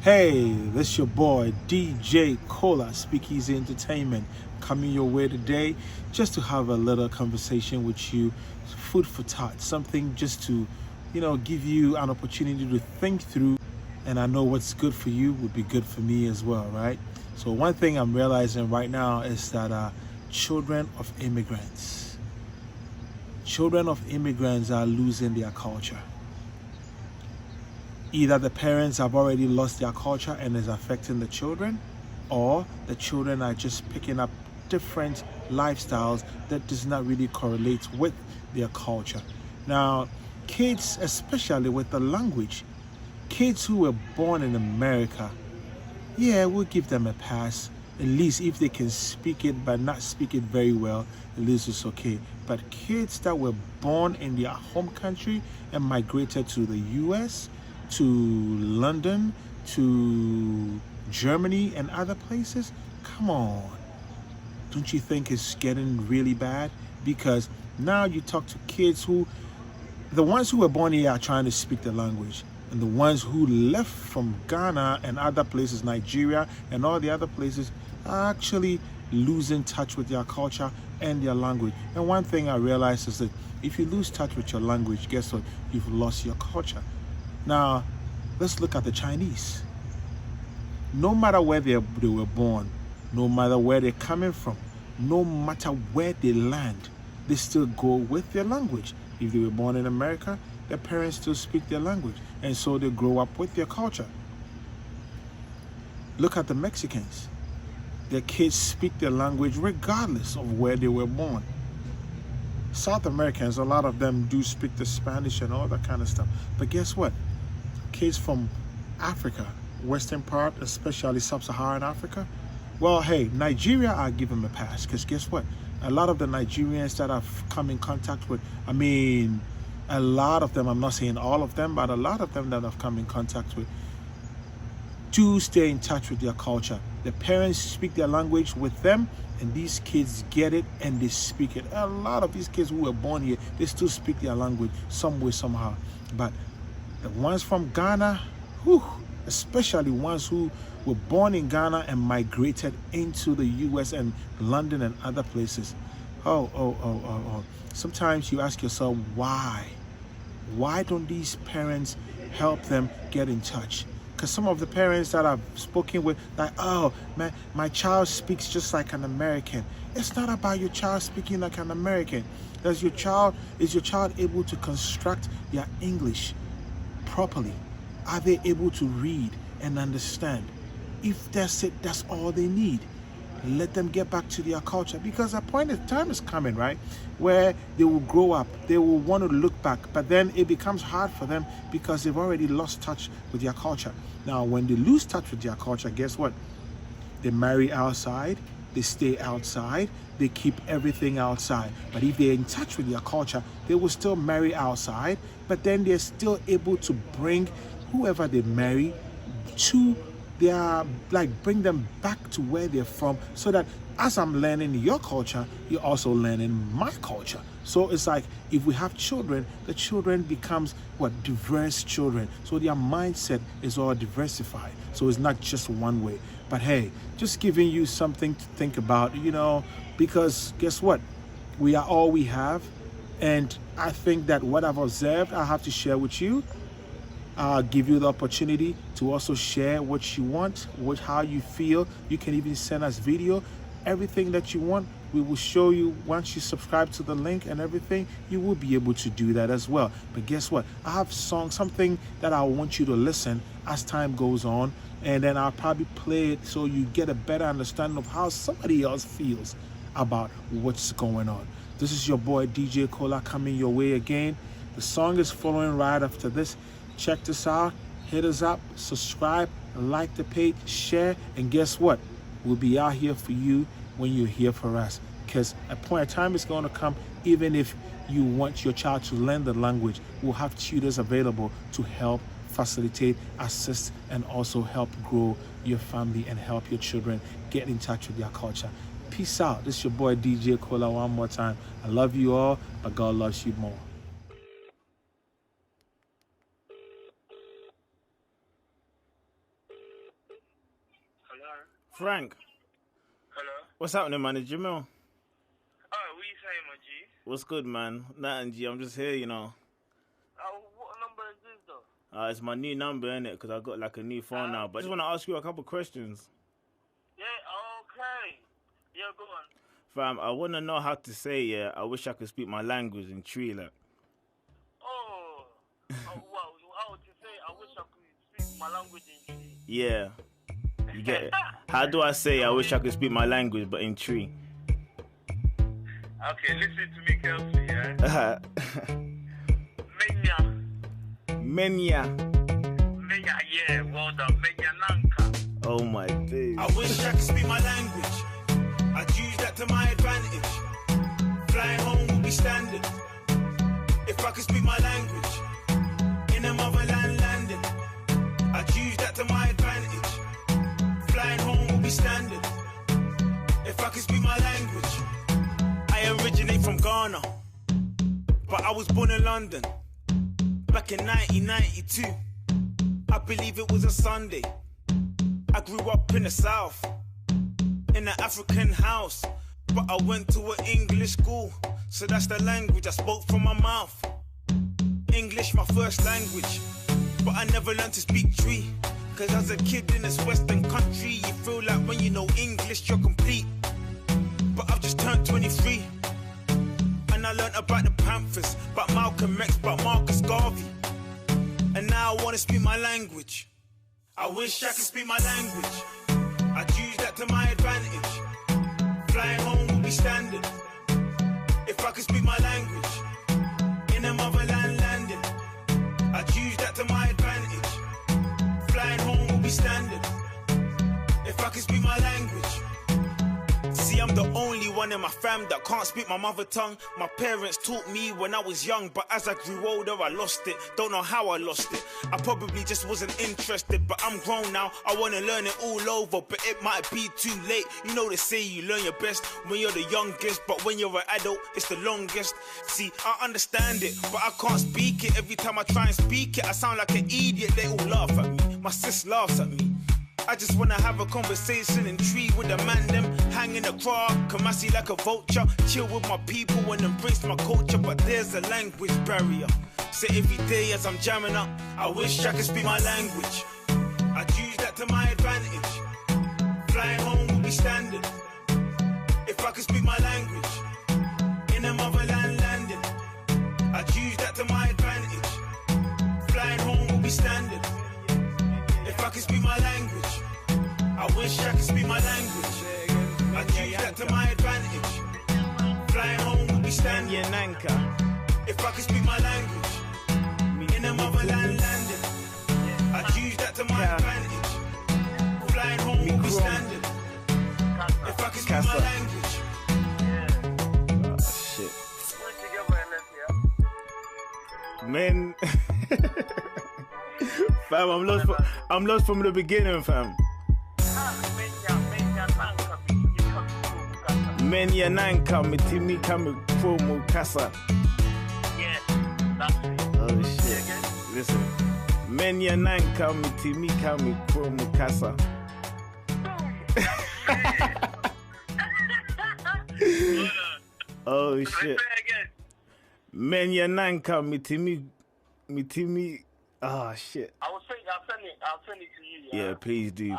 Hey, this your boy DJ Cola, Speakeasy Entertainment, coming your way today just to have a little conversation with you, food for thought, something just to, give you an opportunity to think through. And I know what's good for you would be good for me as well, right? So one thing I'm realizing right now is that children of immigrants are losing their culture. Either the parents have already lost their culture and is affecting the children, or the children are just picking up different lifestyles that does not really correlate with their culture. Now, kids, especially with the language, kids who were born in America, yeah, we'll give them a pass. At least if they can speak it but not speak it very well, at least it's okay. But kids that were born in their home country and migrated to the US, to London, to Germany and other places, come on. Don't you think it's getting really bad? Because now you talk to kids the ones who were born here are trying to speak the language. And the ones who left from Ghana and other places, Nigeria and all the other places, are actually losing touch with their culture and their language. And one thing I realized is that if you lose touch with your language, guess what? You've lost your culture. Now, let's look at the Chinese. No matter where they were born, no matter where they're coming from, no matter where they land, they still go with their language. If they were born in America, their parents still speak their language, and so they grow up with their culture. Look at the Mexicans. Their kids speak their language regardless of where they were born. South Americans, a lot of them do speak the Spanish and all that kind of stuff. But guess what? Kids from Africa, western part, especially sub-Saharan Africa, well, hey, Nigeria, I'll give them a pass, because guess what? A lot of the Nigerians that I've come in contact with, a lot of them, I'm not saying all of them, but a lot of them that I've come in contact with do stay in touch with their culture. The parents speak their language with them, and these kids get it and they speak it. A lot of these kids who were born here, they still speak their language some way, somehow. But the ones from Ghana, especially ones who were born in Ghana and migrated into the US and London and other places, sometimes you ask yourself, why? Why don't these parents help them get in touch? Because some of the parents that I've spoken with, like, oh, man, my child speaks just like an American. It's not about your child speaking like an American. Is your child able to construct their English properly? Are they able to read and understand? If that's it, that's all they need. Let them get back to their culture, because a point of time is coming, right, where they will grow up, they will want to look back, but then it becomes hard for them because they've already lost touch with their culture. Now, when they lose touch with their culture, guess what? They marry outside, they stay outside, they keep everything outside. But if they're in touch with their culture, they will still marry outside, but then they're still able to bring whoever they marry to bring them back to where they're from, so that as I'm learning your culture, you're also learning my culture. So it's like, if we have children, the children becomes diverse children. So their mindset is all diversified. So it's not just one way. But hey, just giving you something to think about, because guess what? We are all we have. And I think that what I've observed, I have to share with you. I'll give you the opportunity to also share what you want, how you feel. You can even send us video, everything that you want. We will show you. Once you subscribe to the link and everything, you will be able to do that as well. But guess what? I have something that I want you to listen as time goes on, and then I'll probably play it so you get a better understanding of how somebody else feels about what's going on. This is your boy DJ Cola coming your way again. The song is following right after this. Check this out, hit us up, subscribe, like the page, share, and guess what? We'll be out here for you when you're here for us. Because a point of time is going to come, even if you want your child to learn the language, we'll have tutors available to help facilitate, assist, and also help grow your family and help your children get in touch with their culture. Peace out. This is your boy DJ Cola one more time. I love you all, but God loves you more. Frank. Hello. What's happening, man? It's Jamil. Oh, what you saying, my G? What's good, man? Nothing, G. I'm just here, you know. What number is this, though? It's my new number, innit? Because I got like a new phone now. But I just want to ask you a couple questions. Yeah, okay. Yeah, go on. Fam, I want to know how to say, I wish I could speak my language in Tree, like. Well, to say, I wish I could speak my language in Tree. Yeah. You get it? How do I say I wish I could speak my language, but in Tree? Okay, listen to me carefully, yeah? Menya, yeah, well done. Menya Nanka. Oh my days. I wish I could speak my language. I'd use that to my advantage. Flying home would be standard. If I could speak my language. In a motherland landing. I'd use that to my advantage. Flying home would be standard. If I could speak my language. I originate from Ghana, but I was born in London. Back in 1992, I believe it was a Sunday. I grew up in the South, in an African house, but I went to an English school, so that's the language I spoke from my mouth. English, my first language, but I never learned to speak Tree. Cause as a kid in this Western country, you feel like when you know English, you're complete. But I've just turned 23. And I learned about the Panthers, about Malcolm X, about Marcus Garvey. And now I wanna speak my language. I wish I could speak my language. I'd use that to my advantage. Flying home would be standard. If I could speak my language. In a motherland landing. I'd use that to my advantage. Flying home would be standard. If I could speak my language. See, I'm the only one in my fam that can't speak my mother tongue. My parents taught me when I was young, but as I grew older, I lost it. Don't know how I lost it. I probably just wasn't interested, but I'm grown now. I wanna learn it all over, but it might be too late. You know they say you learn your best when you're the youngest, but when you're an adult, it's the longest. See, I understand it, but I can't speak it. Every time I try and speak it, I sound like an idiot. They all laugh at me. My sis laughs at me. I just wanna have a conversation in Tree with the man them. Hang in the crowd, Kamasi like a vulture. Chill with my people and embrace my culture. But there's a language barrier. So every day as I'm jamming up, I wish I could speak my language. I'd use that to my advantage. Flying home would be standard. If I could speak my language. In a motherland landing. I'd use that to my advantage. Flying home would be standard. If I could speak my language. I wish I could speak my language. I'd use that to my advantage. Flying home would be standard. Yeah, Nanka. If I could speak my language. In a motherland landing. I'd use that to my advantage. Flying home would be standard. If I could speak my language. Oh, shit. Man. Fam, I'm lost from the beginning, fam. Menya Nanka, mitimi kami promo kasa. Yeah, that's it. Oh shit. Listen. Menya Nanka, mitimi kami promo kasa. Oh shit. Menya Nanka, mitimi. Oh shit. I'll send it to you. Yeah, please do.